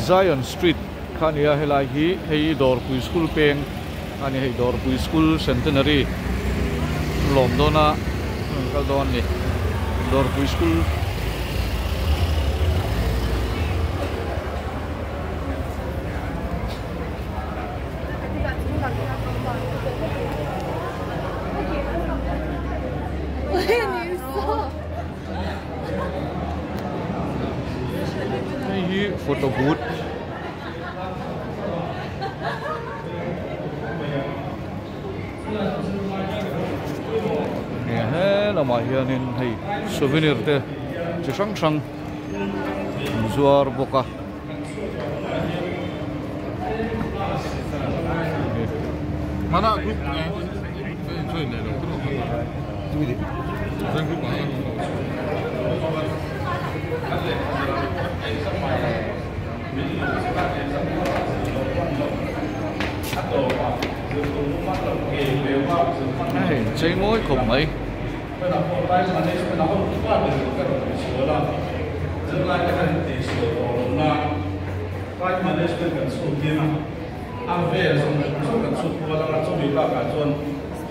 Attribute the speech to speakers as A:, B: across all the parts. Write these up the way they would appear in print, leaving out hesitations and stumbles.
A: Zion Street khania helai hi hei Dorpui School peng ani hei Dorpui School Centenary lomdona kaldon ni Dorpui School hei photo booth mà hiện nên hay souvenir te chỉ sang sang zuar boka
B: mana group chơi này đâu cái gì dân group mà
A: này chơi mối cùng mấy
C: price management ako pa din ka wala zalai ka ti so na price management kan so kina ang ve so kan so wala ka so bi ka chon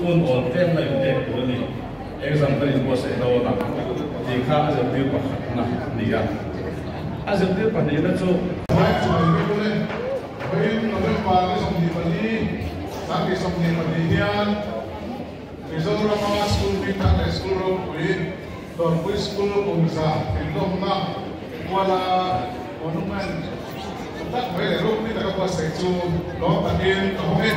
C: un on tem na te ko ni example is was na wala ti kha as a bi pa na ni ga as a bi pa ni na so
B: right so ko le hoy no be pa ni som ni pali sa ki som ni pali nian Mizoram School Bintang School of Dorpui School Umsa Indom na wala onuman tak boleh ruk ni tak apa seksu lo takin kamu